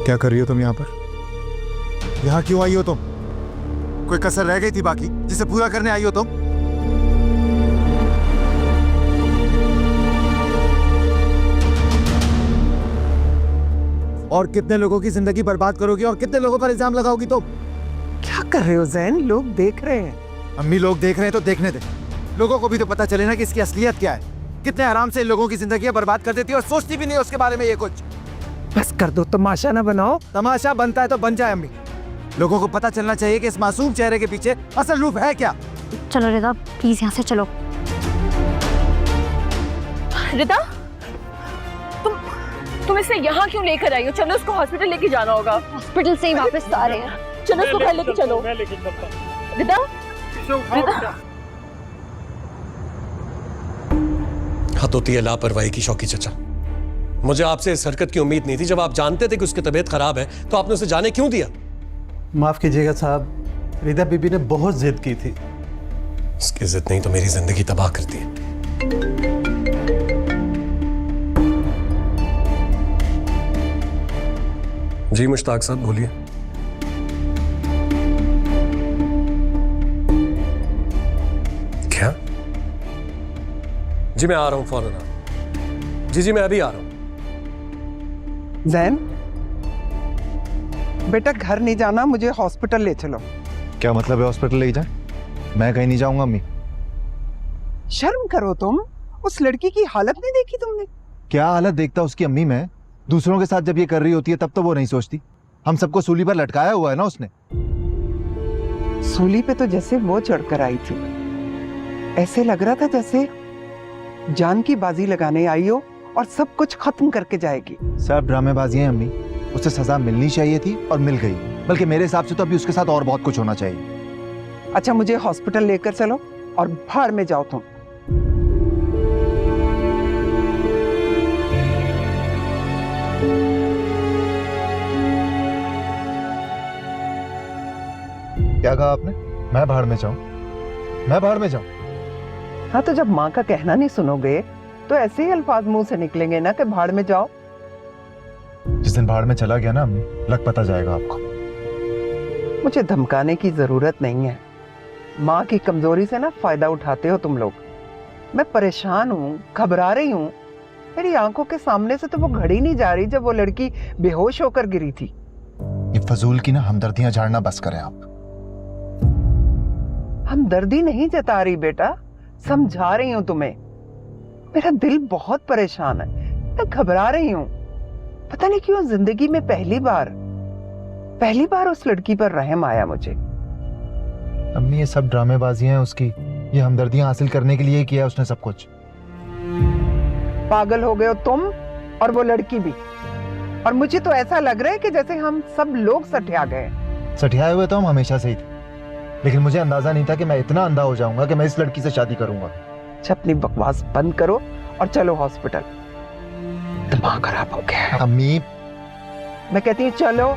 क्या कर रही हो तुम यहाँ पर? यहाँ क्यों आई हो तुम? कोई कसर रह गई थी बाकी जिसे पूरा करने आई हो तुम? और कितने लोगों की जिंदगी बर्बाद करोगी और कितने लोगों पर इल्जाम लगाओगी तुम? क्या कर रहे हो जैन? लोग देख रहे हैं। अम्मी, लोग देख रहे हैं तो देखने दे। लोगों को भी तो पता चले ना कि इसकी असलियत क्या है। कितने आराम से इन लोगों की जिंदगी बर्बाद कर देती है और सोचती भी नहीं उसके बारे में ये कुछ। बस कर दो, तमाशा ना बनाओ। तमाशा बनता है तो बन जाए अम्मी। लोगों को पता चलना चाहिए कि इस मासूम चेहरे के पीछे असल रूप है क्या। चलो रिदा, प्लीज यहाँ से चलो। रिदा, तुम इसे यहाँ क्यों लेकर आई हो? चलो उसको हॉस्पिटल लेके जाना होगा। हॉस्पिटल से ही वापस आ रहे हैं। चलो उसको घर लेके चलो। रिदा, रिदा। हद होती है लापरवाही की शौकी चचा। मुझे आपसे इस हरकत की उम्मीद नहीं थी। जब आप जानते थे कि उसकी तबीयत खराब है तो आपने उसे जाने क्यों दिया? माफ कीजिएगा साहब, रिदा बीबी ने बहुत जिद की थी। उसकी जिद नहीं तो मेरी जिंदगी तबाह करती है। जी मुश्ताक साहब बोलिए। क्या? जी मैं आ रहा हूं फौरन आ रहा हूं। जी मैं अभी आ रहा हूं। जैन बेटा, घर नहीं जाना, मुझे हॉस्पिटल ले चलो। क्या मतलब है हॉस्पिटल ले जाए? मैं कहीं नहीं जाऊंगा अम्मी। शर्म करो तुम। उस लड़की की हालत नहीं देखी तुमने? क्या हालत देखता उसकी अम्मी? मैं दूसरों के साथ जब ये कर रही होती है तब तो वो नहीं सोचती। हम सबको सूली पर लटकाया हुआ है ना उसने। सूली पे तो जैसे वो चढ़कर आई थी। ऐसे लग रहा था जैसे जान की बाजी लगाने आई हो और सब कुछ खत्म करके जाएगी। सब ड्रामेबाजी हैं अम्मी। उसे सजा मिलनी चाहिए थी और मिल गई। बल्कि मेरे हिसाब से तो अभी उसके साथ और बहुत कुछ होना चाहिए। अच्छा, मुझे हॉस्पिटल लेकर चलो और भाड़ में जाओ तुम। क्या कहा आपने? मैं भाड़ में जाऊं? मैं भाड़ में जाऊं? हाँ, तो जब माँ का कहना नहीं सुनोगे तो ऐसे ही अल्फाज मुंह से निकलेंगे ना कि भाड़ में जाओ। जिस दिन भाड़ में चला गया ना अम्मी, लग पता जाएगा आपको। मुझे धमकाने की जरूरत नहीं है। माँ की कमजोरी से ना फायदा उठाते हो तुम लोग। मैं परेशान हूँ, घबरा रही हूँ। मेरी आंखों के सामने से तो वो घड़ी नहीं जा रही जब वो लड़की बेहोश होकर गिरी थी। ये फजूल की ना हमदर्दियां झाड़ना बस करें आप। हमदर्दी नहीं जता रही बेटा, समझा रही हूँ तुम्हें। मेरा दिल बहुत परेशान है, मैं घबरा रही हूँ। पता नहीं क्यों जिंदगी में पहली बार उस लड़की पर रहम आया मुझे। अम्मी, ये सब ड्रामेबाजी हैं उसकी। ये हमदर्दियां हासिल करने के लिए किया है उसने सब कुछ। पागल हो गए हो तुम और वो लड़की भी। और मुझे तो ऐसा लग रहा है कि जैसे हम सब लोग सठिया गए। सठियाए हुए तो हम हमेशा से ही थे, लेकिन मुझे अंदाजा नहीं था कि मैं इतना अंधा हो जाऊंगा कि मैं इस लड़की से शादी करूंगा। अपनी बकवास बंद करो और चलो हॉस्पिटल। दिमाग खराब हो गया है। अम्मी, मैं कहती हूँ चलो।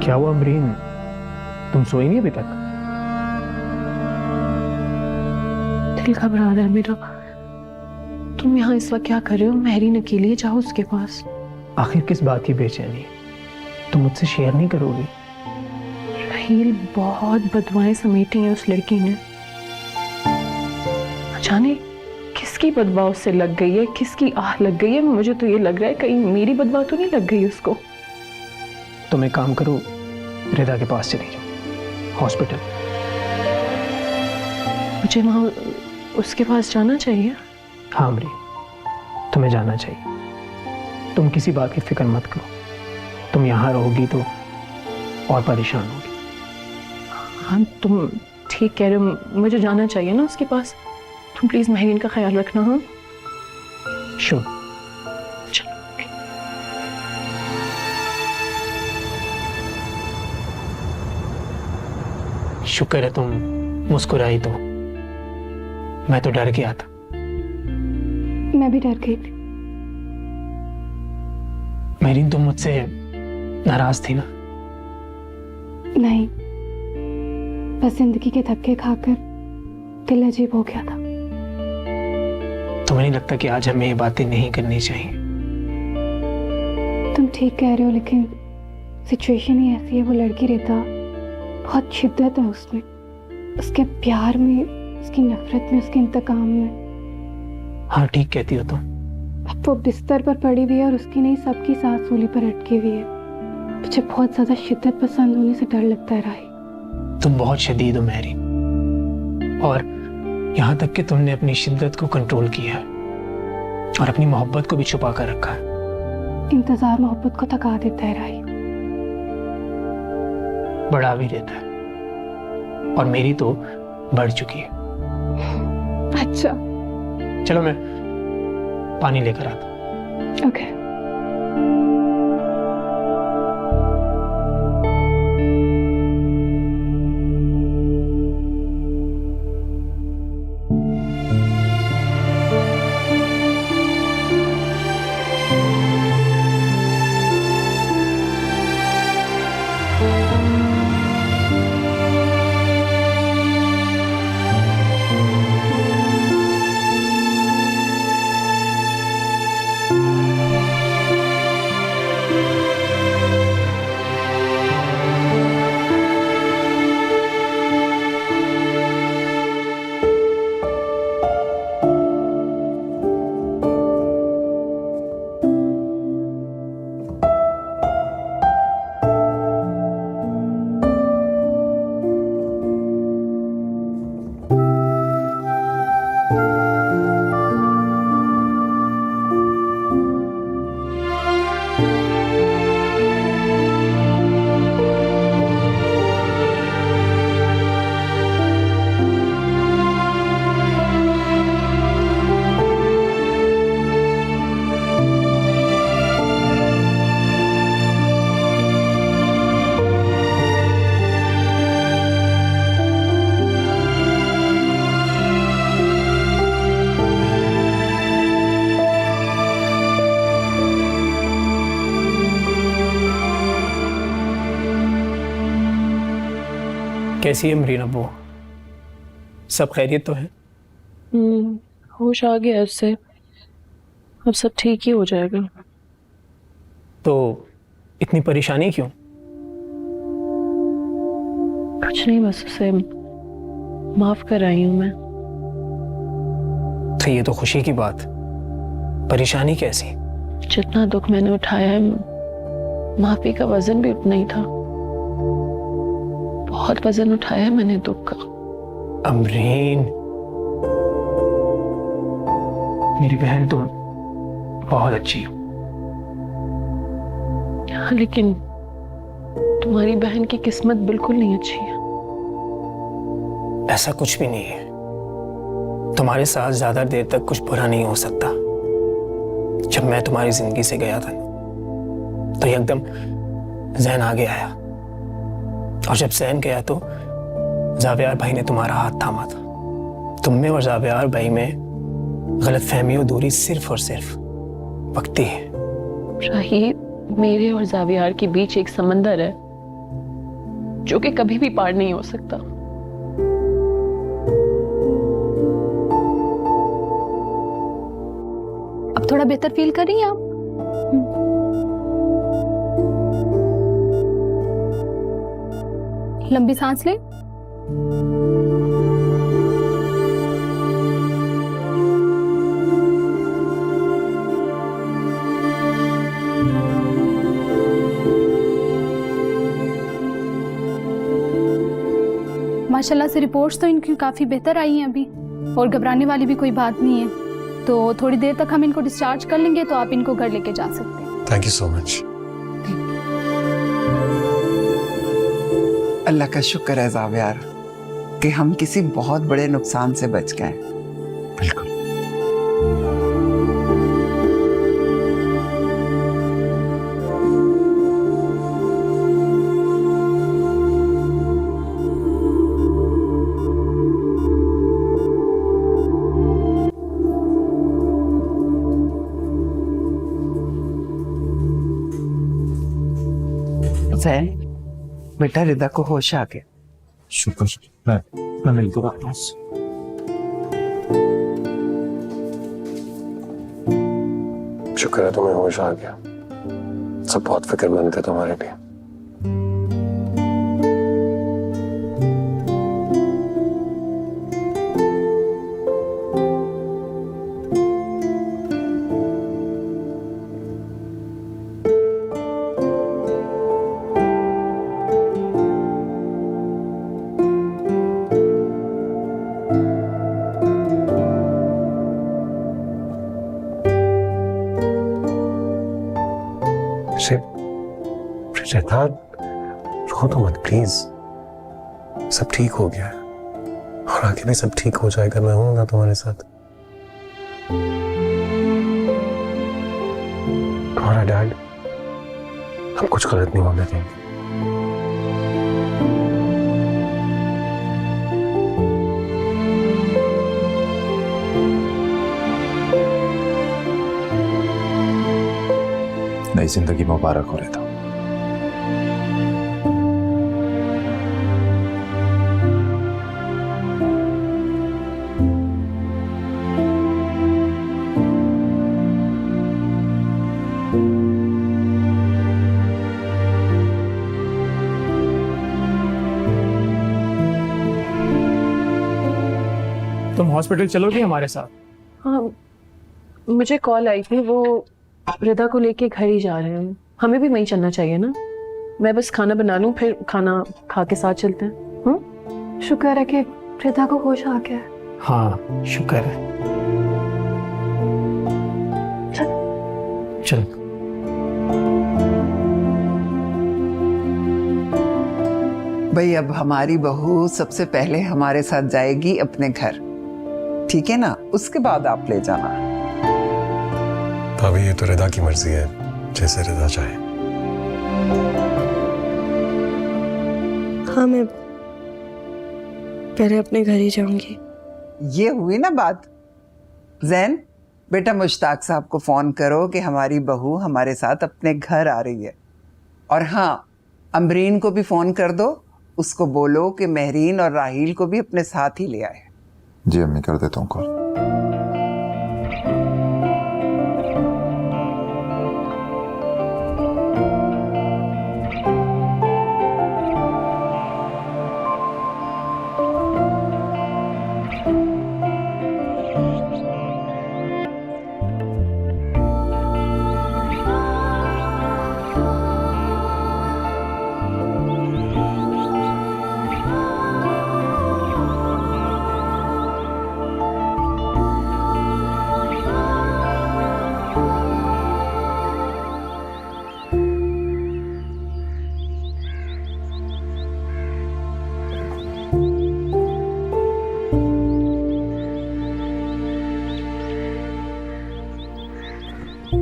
क्या हुआ अमरीन, तुम सोई नहीं अभी तक? दिल घबरा रहा है मेरा। तुम यहाँ इस वक्त क्या कर रहे हो? महरीन अकेली है, जाओ उसके पास। आखिर किस बात की बेचैनी? तुम मुझसे शेयर नहीं करोगी? राहील, बहुत बदवाएं समेटी हैं उस लड़की ने। जाने किसकी बदवा उससे लग गई है, किसकी आह लग गई है। मुझे तो ये लग रहा है कहीं मेरी बदवा तो नहीं लग गई उसको। तुम एक काम करो, रिदा के पास चली जाओ, हॉस्पिटल। मुझे वहां उसके पास जाना चाहिए? हाँ अमरीन, तुम्हें जाना चाहिए। तुम किसी बात की फिक्र मत करो। तुम यहाँ रहोगी तो और परेशान होगी। हाँ, तुम ठीक कह रहे हो, मुझे जाना चाहिए ना उसके पास। तुम प्लीज महरीन का ख्याल रखना। हाँ श्योर। चलो। शुक्र है तुम मुस्कुराई तो, मैं तो डर गया था। मैं भी डर गई थी। महरीन, तुम मुझसे नाराज थी ना? नहीं, बस जिंदगी के धक्के खाकर दिल अजीब हो गया था। तुम्हें नहीं लगता कि आज हमें ये बातें नहीं करनी चाहिए? तुम ठीक कह रहे हो, लेकिन सिचुएशन ही ऐसी है। वो लड़की रिदा, बहुत शिद्दत है उसमें, उसके प्यार में, उसकी नफरत में, उसके इंतकाम में। हाँ ठीक कहती हो तुम। अब वो बिस्तर पर पड़ी हुई है और उसकी नहीं सबकी सांस सूली पर अटकी हुई है। मुझे बहुत ज्यादा शिद्दत पसंद होने से डर लगता है राही। तुम बहुत शदीद हो महरीन, और यहाँ तक कि तुमने अपनी शिद्दत को कंट्रोल किया है और अपनी मोहब्बत को भी छुपा कर रखा है। इंतजार मोहब्बत को थका देता है राही। बढ़ा भी देता है, और मेरी तो बढ़ चुकी है। अच्छा चलो मैं पानी लेकर आता हूं। ओके। कैसी है अमरीन अब्बू? सब खैरियत तो है? होश आ गया उससे, अब सब ठीक ही हो जाएगा। तो इतनी परेशानी क्यों? कुछ नहीं, बस उसे माफ कर आई हूं मैं। तो ये तो खुशी की बात, परेशानी कैसी? जितना दुख मैंने उठाया है, माफी का वजन भी उतना ही था। बहुत वजन उठाया है मैंने दुख का। अमरीन, मेरी बहन तुम बहुत अच्छी हो। हाँ, लेकिन तुम्हारी बहन की किस्मत बिल्कुल नहीं अच्छी है। ऐसा कुछ भी नहीं है। तुम्हारे साथ ज्यादा देर तक कुछ बुरा नहीं हो सकता। जब मैं तुम्हारी जिंदगी से गया था तो एकदम जैन आगे आया, और जब जैन गया तो जावियार भाई ने तुम्हारा हाथ थामा था। तुम में और जावियार भाई में गलतफहमी और दूरी सिर्फ और सिर्फ वक्ती है। राही, मेरे और जावियार के बीच एक समंदर है, जो कि कभी भी पार नहीं हो सकता। अब थोड़ा बेहतर फील कर रही हैं आप? लंबी सांस लें। माशाल्लाह से रिपोर्ट्स तो इनकी काफ़ी बेहतर आई हैं अभी, और घबराने वाली भी कोई बात नहीं है। तो थोड़ी देर तक हम इनको डिस्चार्ज कर लेंगे, तो आप इनको घर लेके जा सकते हैं। Thank you so much. अल्लाह का शुक्र है ज़ावियार कि हम किसी बहुत बड़े नुकसान से बच गए। बिल्कुल। जैन, बेटा रिदा को होश आ गया। शुक्र मैं मिल के वापस। शुक्र है तुम्हें होश आ गया। सब बहुत फिक्रमंद थे तुम्हारे लिए। रिदा, रो तो मत प्लीज। सब ठीक हो गया है और आगे भी सब ठीक हो जाएगा। मैं हूं ना तुम्हारे साथ। तुम्हारा डैड हम कुछ गलत नहीं होने देंगे। नई जिंदगी मुबारक हो रहा था। तुम हॉस्पिटल चलोगी हमारे साथ? हाँ, मुझे कॉल आई थी, वो रिदा को लेके घर ही जा रहे हैं। हमें भी वहीं चलना चाहिए ना। मैं बस खाना बना लूं, फिर खाना खा के साथ चलते हैं। शुक्र है कि रिदा को होश आ गया। हाँ शुक्र है। चल। भाई अब हमारी बहू सबसे पहले हमारे साथ जाएगी अपने घर, ठीक है ना? उसके बाद आप ले जाना। भाभी ये तो रिदा की मर्जी है, जैसे रिदा चाहे। हाँ, मैं पहले अपने घर ही जाऊंगी। ये हुई ना बात। जैन बेटा, मुश्ताक साहब को फोन करो कि हमारी बहू हमारे साथ अपने घर आ रही है। और हाँ, अमरीन को भी फोन कर दो, उसको बोलो कि महरीन और राहील को भी अपने साथ ही ले आए। जी अम्मी, कर देता हूँ call.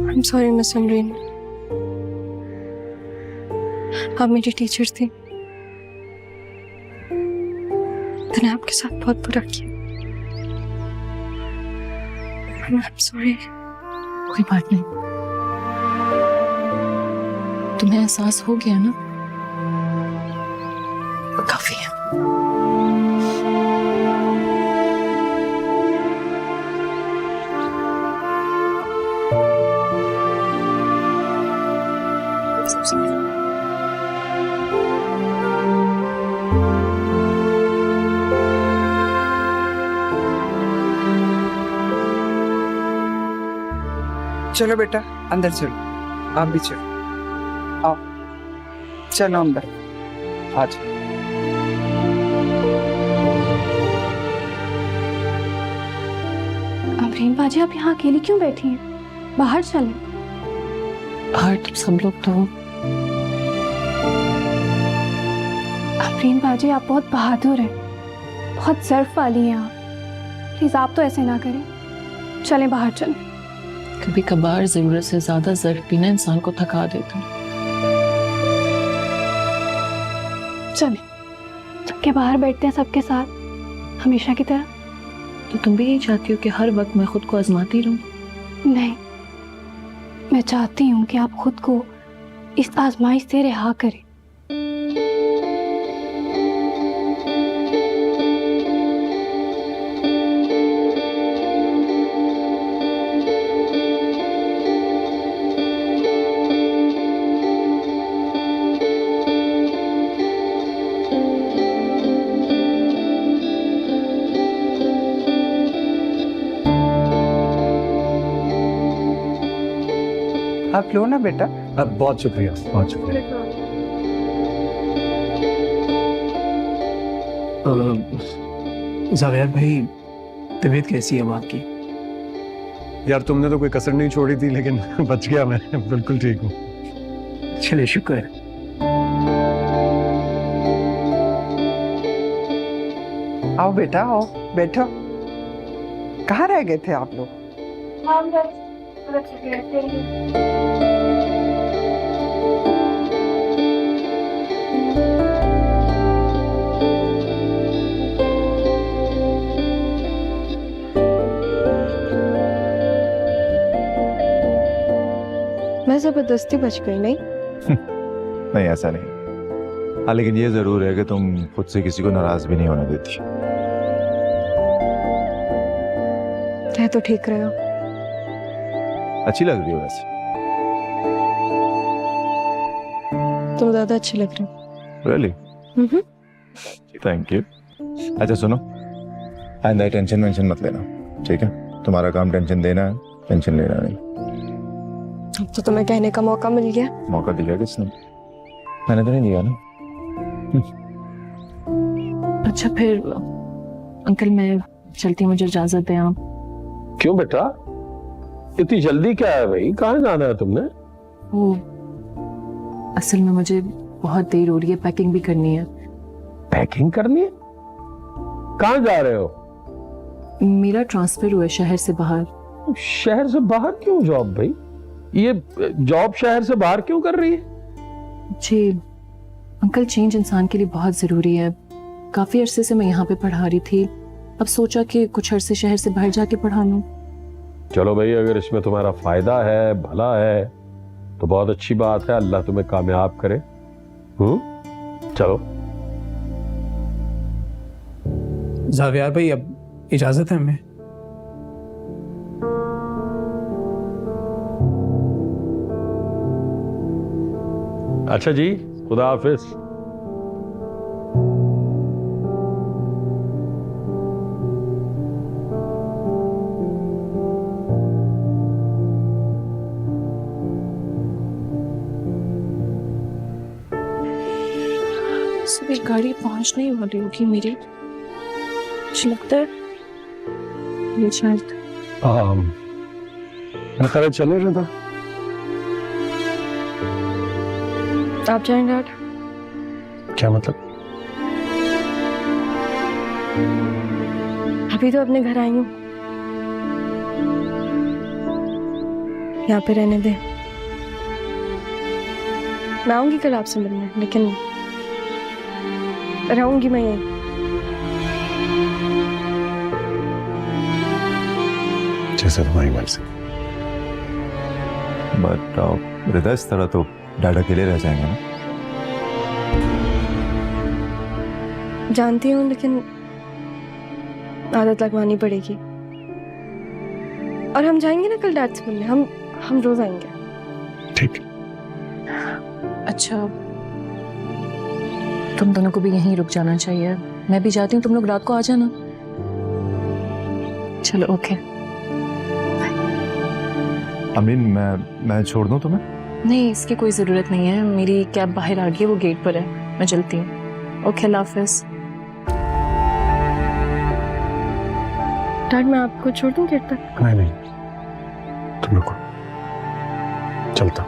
I'm sorry, miss Amreen. आप मेरी टीचर थी, मैंने आपके साथ बहुत बुरा किया। I'm sorry। कोई बात नहीं, तुम्हें एहसास हो गया ना? चलो बेटा अंदर चलो, आप भी चलो, आओ चलो अंदर आज। अमरीन बाजी आप यहाँ अकेली क्यों बैठी हैं? बाहर चलें। बाहर तुम सब लोग तो हो। अमरीन बाजी आप बहुत बहादुर हैं, बहुत ज़र्फ वाली हैं आप। प्लीज़ आप तो ऐसे ना करें, चलें बाहर चलें। कभी कभार जरूरत से ज्यादा ज़र्फ पीना इंसान को थका देता है। चलें, सबके बाहर बैठते हैं सबके साथ, हमेशा की तरह। तो तुम भी यही चाहती हो कि हर वक्त मैं खुद को आजमाती रहूं? नहीं, मैं चाहती हूँ कि आप खुद को इस आजमाइश से रिहा करें। आप लो ना बेटा। बहुत शुक्रिया, बहुत शुक्रिया। जावेद भाई तबीयत कैसी है अब आपकी? यार तुमने तो कोई कसर नहीं छोड़ी थी, लेकिन बच गया मैं, बिल्कुल ठीक हूँ। चलिए शुक्र है। आओ बेटा आओ, बैठो। कहाँ रह गए थे आप लोग? मैं जबरदस्ती बच गई नहीं? नहीं ऐसा नहीं। हाँ लेकिन ये जरूर है कि तुम खुद से किसी को नाराज भी नहीं होने देती। कह तो ठीक रहे हो। अच्छी लग रही हो वैसे। तुम ज्यादा अच्छी लग रहे हो। रियली? Thank you. अच्छा सुनो, आइंदा टेंशन वेंशन मत लेना, ठीक है? तुम्हारा काम टेंशन देना है, टेंशन लेना नहीं। अब तो तुम्हें कहने का मौका मिल गया। मौका दिया किसने? मैंने तो नहीं दिया ना। अच्छा फिर अंकल मैं चलती हूँ, मुझे इजाजत दें आप। क्यों बेटा, इतनी जल्दी क्या है भाई? कहाँ जाना है तुमने? वो असल में मुझे बहुत देर हो रही है, पैकिंग भी करनी है। पैकिंग करनी है? कहाँ जा रहे हो? मेरा ट्रांसफर हुआ है शहर से बाहर। शहर से बाहर क्यों जॉब भाई? ये जॉब शहर से बाहर क्यों कर रही है? जी अंकल, चेंज इंसान के लिए बहुत जरूरी है। काफी अरसे से मैं यहाँ पे पढ़ा रही थी, अब सोचा कि कुछ अरसे शहर से बाहर जाके पढ़ा लूं। चलो भाई, अगर इसमें तुम्हारा फायदा है, भला है, तो बहुत अच्छी बात है। अल्लाह तुम्हें कामयाब करे। चलो। जावेद भाई अब इजाजत है हमें? अच्छा जी, खुदा हाफिज। सुबह गाड़ी पहुंच नहीं वाली होगी मेरी, मुझे लगता है ये शायद। मैं खैर चले रहा था। आप जाएं डैड? क्या मतलब? अभी तो अपने घर आई हूँ, यहाँ पे रहने दे। मैं आऊंगी कल आपसे मिलने, लेकिन रहूंगी मैं यहीं। जैसे तुम्हारी मर्जी। बट रिदा, इस तरह तो डैड अकेले रह जाएंगे ना? जानती हूँ, लेकिन आदत लगवानी पड़ेगी। और हम जाएंगे ना कल डैड से मिलने, हम रोज आएंगे। ठीक। अच्छा, तुम दोनों को भी यहीं रुक जाना चाहिए। मैं भी जाती हूँ, तुम लोग रात को आ जाना। चलो ओके। अमीन, मैं छोड़ दूं तुम्हें? नहीं, इसकी कोई ज़रूरत नहीं है। मेरी कैब बाहर आ गई है, वो गेट पर है। मैं चलती हूँ। ओके, अल्लाह हाफिज़। डैड, मैं आपको छोड़ दूं देर तक? नहीं, तुम रुको, चलता।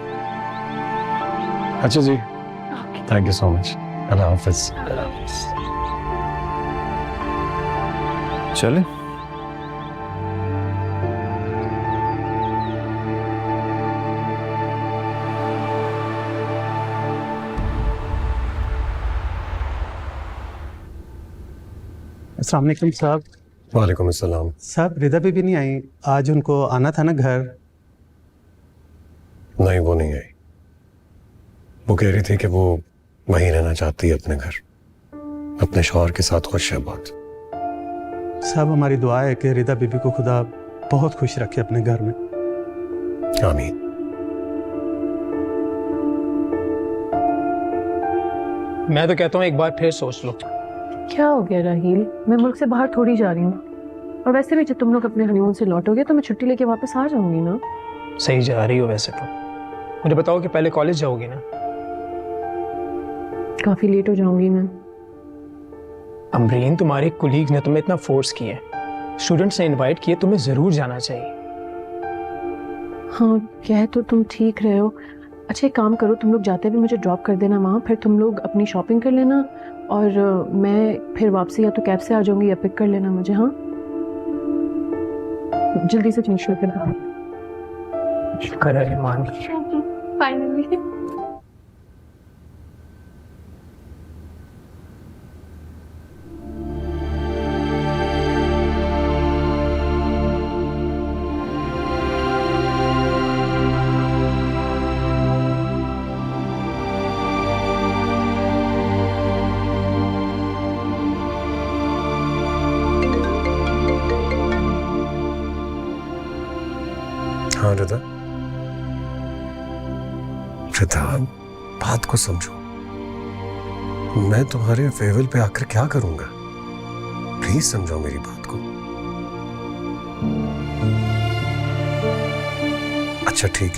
अच्छा जी, थैंक यू सो मच। अल्लाह हाफिज़। चले। अस्सलाम वालेकुम साहब। वालेकुम अस्सलाम। साहब, रिदा बीबी नहीं आई आज? उनको आना था ना घर। नहीं, वो नहीं आई। वो कह रही थी कि वो वहीं रहना चाहती है अपने घर, अपने शौहर के साथ खुश है बहुत। साहब, हमारी दुआ है कि रिदा बीबी को खुदा बहुत खुश रखे अपने घर में। आमीन। मैं तो कहता हूँ एक बार फिर सोच लो। क्या हो गया राहील? मैं मुल्क से बाहर थोड़ी जा रही हूँ, और वैसे भी जब तुम लोग अपने हनीमून से लौटोगे तो मैं छुट्टी लेके वापस आ जाऊंगी ना। सही जा रही हो वैसे तो। मुझे बताओ कि पहले कॉलेज जाओगी ना? काफी लेट हो जाऊंगी मैं। अमरीन, तुम्हारे कुलीग ने तुम्हें इतना फोर्स किया है, स्टूडेंट्स ने इनवाइट किए, तुम्हें जरूर जाना चाहिए। हाँ, कह तो तुम ठीक रहे हो। अच्छा, एक काम करो, तुम लोग जाते भी मुझे ड्रॉप कर देना वहाँ, फिर तुम लोग अपनी शॉपिंग कर लेना, और मैं फिर वापसी या तो कैब से आ जाऊंगी या पिक कर लेना मुझे। हाँ, जल्दी से चेंज कर देना। शुक्र है मान। फाइनली। हाँ रिदा, बात को समझो। मैं तुम्हारे फेवल पे आकर क्या करूंगा? प्लीज समझो मेरी बात को। अच्छा ठीक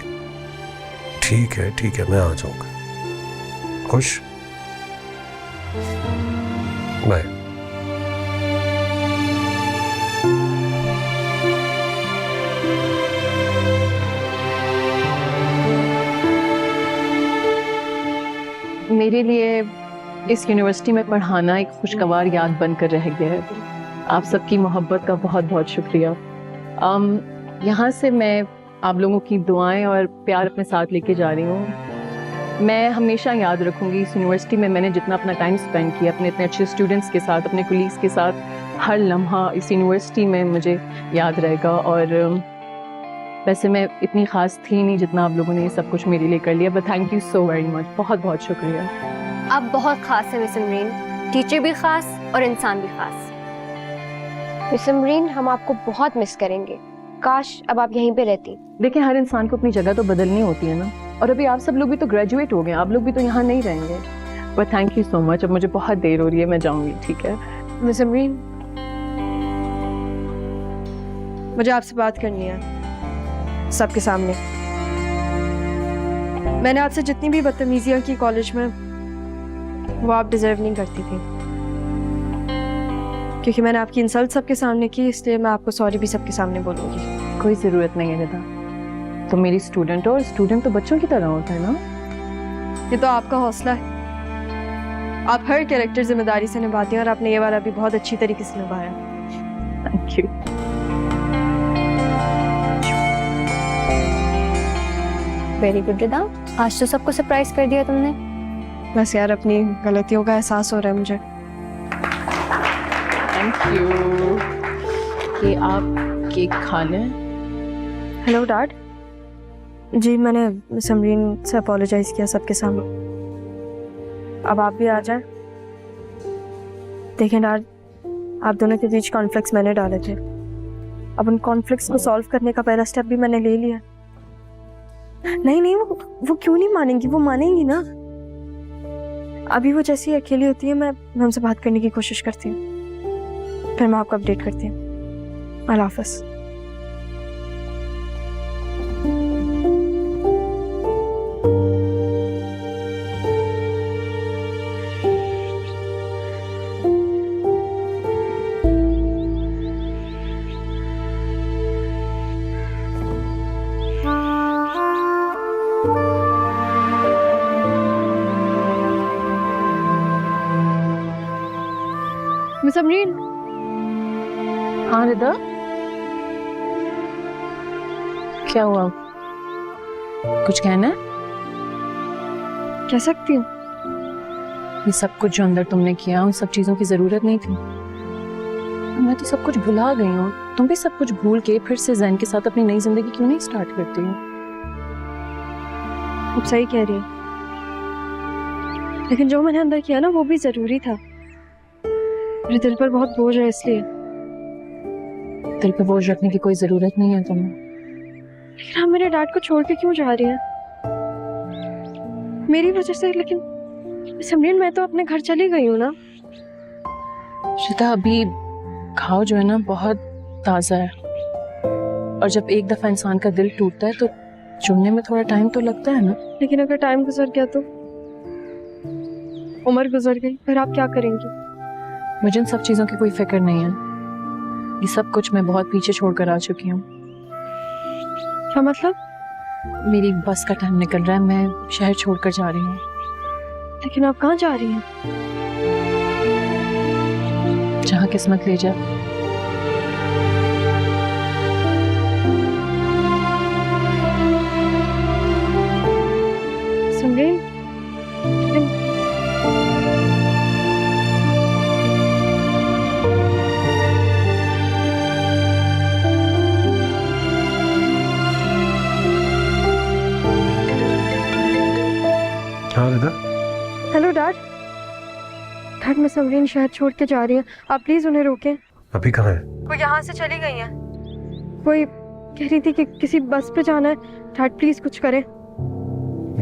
है, मैं आ जाऊंगा। खुश? बाय। मेरे लिए इस यूनिवर्सिटी में पढ़ाना एक खुशगवार याद बनकर रह गया है। आप सबकी मोहब्बत का बहुत बहुत शुक्रिया। यहाँ से मैं आप लोगों की दुआएं और प्यार अपने साथ लेके जा रही हूँ। मैं हमेशा याद रखूँगी इस यूनिवर्सिटी में मैंने जितना अपना टाइम स्पेंड किया अपने इतने अच्छे स्टूडेंट्स के साथ, अपने कुलीग्स के साथ, हर लम्हा इस यूनिवर्सिटी में मुझे याद रहेगा। और वैसे मैं इतनी ख़ास थी नहीं जितना आप लोगों ने ये सब कुछ मेरे लिए कर लिया, but thank you so very much. बहुत बहुत शुक्रिया। आप बहुत खास है मिस अमरीन, टीचर भी खास और इंसान भी खास। मिस अमरीन, हम आपको बहुत मिस करेंगे। काश अब आप यहीं पे रहती। देखिए, हर इंसान को अपनी जगह तो बदलनी होती है ना, और अभी आप सब लोग भी तो ग्रेजुएट हो गए, आप लोग भी तो यहाँ नहीं रहेंगे। But thank you so much. अब मुझे बहुत देर हो रही है, मैं जाऊँगी। ठीक है मिस अमरीन, मुझे आपसे बात करनी है सबके सामने। मैंने आपसे जितनी भी बदतमीजियां की कॉलेज में, वो आप डिजर्व नहीं करती थी, क्योंकि मैंने आपकी इंसल्ट सबके सामने की, इसलिए मैं आपको सॉरी भी सबके सामने बोलूंगी। कोई ज़रूरत नहीं है रिदा, तो मेरी स्टूडेंट हो, और स्टूडेंट तो बच्चों की तरह होता है ना। ये तो आपका हौसला है, आप हर कैरेक्टर जिम्मेदारी से निभाती हैं, और आपने ये वाला भी बहुत अच्छी तरीके से निभाया। Thank you. वेरी गुड रिदा, आज तो सबको सरप्राइज कर दिया तुमने। बस यार, अपनी गलतियों का एहसास हो रहा है मुझे। Thank you. कि आप केक खा लें। Hello dad. जी, मैंने मिस अमरीन से अपोलोजाइज किया सबके सामने। अब आप भी आ जाएं। देखें डैड, आप दोनों के बीच कॉन्फ्लिक्ट्स मैंने डाले थे, अब उन कॉन्फ्लिक्ट्स को सॉल्व करने का पहला स्टेप भी मैंने ले लिया। नहीं नहीं, वो क्यों नहीं मानेंगी, वो मानेंगी ना। अभी वो जैसी अकेली होती है, मैं उनसे बात करने की कोशिश करती हूँ, फिर मैं आपको अपडेट करती हूँ। अल्लाह हाफ़िज़। मिस अमरीन। हाँ रिदा, क्या हुआ? कुछ कहना है? कह सकती हूँ। ये सब कुछ जो अंदर तुमने किया, उन सब चीजों की जरूरत नहीं थी। मैं तो सब कुछ भुला गई हूँ। तुम भी सब कुछ भूल के फिर से जैन के साथ अपनी नई जिंदगी क्यों नहीं स्टार्ट करती हो? आप सही कह रही है, लेकिन जो मैंने अंदर किया ना, वो भी जरूरी था। मेरे दिल पर बहुत बोझ है, इसलिए। दिल पे बोझ रखने की कोई जरूरत नहीं है तुम्हें। लेकिन आप मेरे डैड को छोड़ के क्यों जा रही हैं? मेरी वजह से। लेकिन समरीन, मैं तो अपने घर चली गई हूँ ना। श्वेता, अभी घाव जो है ना बहुत ताज़ा है, और जब एक दफा इंसान का दिल टूटता है तो जुड़ने में थोड़ा टाइम तो लगता है ना। लेकिन अगर टाइम गुजर गया तो? उम्र गुजर गई, फिर आप क्या करेंगी? मुझे इन सब चीज़ों की कोई फिक्र नहीं है। ये सब कुछ मैं बहुत पीछे छोड़कर आ चुकी हूँ। क्या मतलब? मेरी बस का टाइम निकल रहा है, मैं शहर छोड़कर जा रही हूँ। लेकिन आप कहाँ जा रही हैं? जहाँ किस्मत ले जाए। समरीन, हाँ रिदा। Hello dad. डैड, मैं समरीन शहर छोड़ के जा रही है, आप प्लीज उन्हें रोकें। अभी कहाँ है? वो यहाँ से चली गई हैं। कोई कह रही थी कि किसी बस पे जाना है। डैड प्लीज कुछ करें।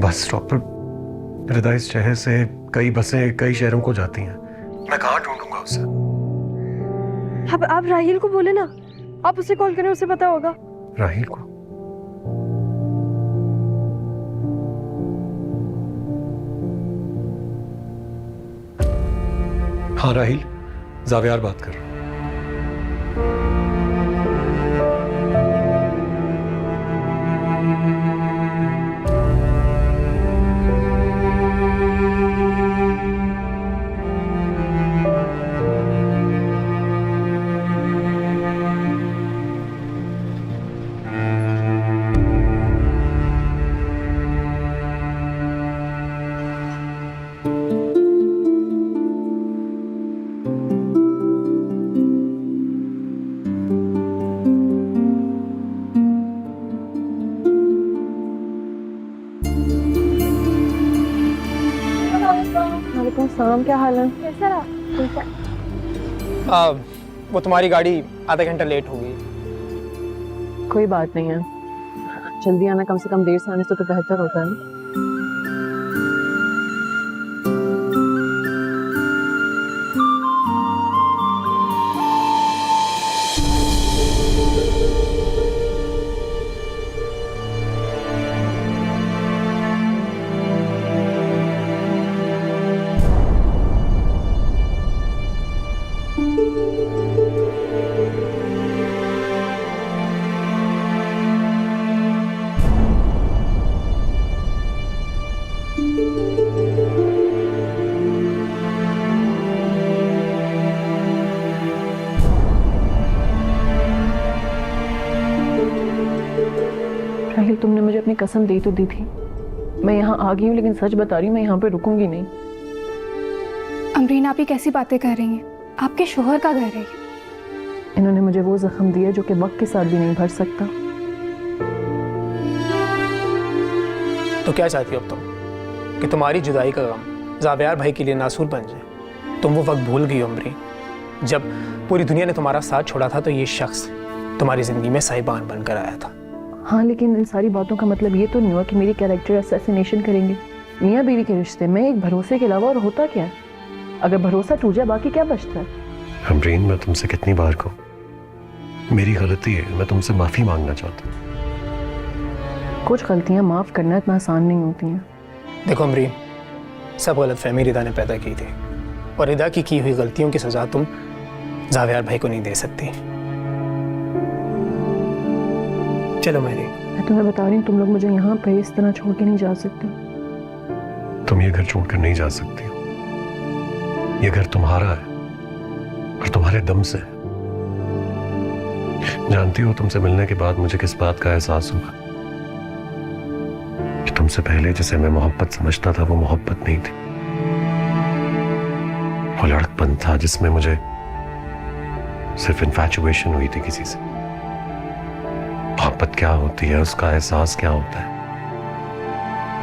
बस स्टॉप पर रिदा, इस शहर से कई बसें कई शहरों को जाती हैं। मैं कहाँ ढूंढूंगा उसे? आप राहिल को बोले ना, आप उसे कॉल करें, उसे पता होगा। राहिल को? हाँ राहिल, जावियार बात कर रहा हूँ। सलाम, क्या हाल है? कैसा रहा? वो तुम्हारी गाड़ी आधा घंटा लेट हो गई। कोई बात नहीं है, जल्दी आना कम से कम देर से आने से तो बेहतर होता है ना। राहिल, तुमने मुझे अपनी कसम दे तो दी थी। मैं यहाँ आ गई हूँ, लेकिन सच बता रही हूँ, मैं यहाँ पे रुकूंगी नहीं। अमरीन, आप ये कैसी बातें कर रही हैं? आपके शोहर का घर है ये। इन्होंने मुझे वो जख्म दिया जो कि वक्त के साथ भी नहीं भर सकता। तो क्या चाहती हो अब तुम? कि तुम्हारी जुदाई का गम जावियार भाई के लिए नासूर बन जाए? तुम वो वक्त भूल गई हो अमरीन, जब पूरी दुनिया ने तुम्हारा साथ छोड़ा था तो ये शख्स तुम्हारी जिंदगी में साहिबान बनकर आया था। हाँ, लेकिन इन सारी बातों का मतलब ये तो नहीं हुआ कि मेरी कैरेक्टर असैसिनेशन करेंगे। मियाँ बीवी के रिश्ते में एक भरोसे के अलावा और होता क्या है? अगर भरोसा टूट जाए बाकी क्या बचता है? अमरीन, मैं तुमसे कितनी बार कहूं, मेरी गलती है, मैं तुमसे माफी मांगना चाहता हूँ। कुछ गलतियां माफ करना इतना आसान नहीं होती हैं। देखो अमरीन, सब गलतफहमी रिदा ने पैदा की थी, और रिदा की हुई गलतियों की सजा तुम जावेद भाई को नहीं दे सकती। चलो मैरी, मैं तुम्हें बता रही हूँ, तुम लोग मुझे यहाँ पे इस तरह छोड़ के नहीं जा सकते। तुम ये घर छोड़कर नहीं जा सकती हो। ये घर तुम्हारा है और तुम्हारे दम से है। जानती हो, तुमसे मिलने के बाद मुझे किस बात का एहसास हुआ कि तुमसे पहले जिसे मैं मोहब्बत समझता था वो मोहब्बत नहीं थी, वो लड़कपन था जिसमें मुझे सिर्फ इन्फैचुएशन हुई थी किसी से। मोहब्बत क्या होती है, उसका एहसास क्या होता है,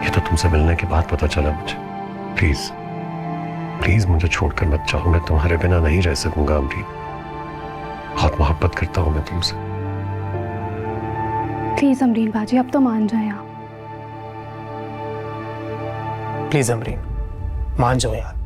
ये तो तुमसे मिलने के बाद पता चला मुझे। प्लीज प्लीज मुझे छोड़कर मत जाओ, मैं तुम्हारे बिना नहीं रह सकूंगा अमरीन। बहुत मोहब्बत करता हूं मैं तुमसे। प्लीज अमरीन बाजी, अब तो मान जाए आप। प्लीज अमरीन, मान जाओ यार।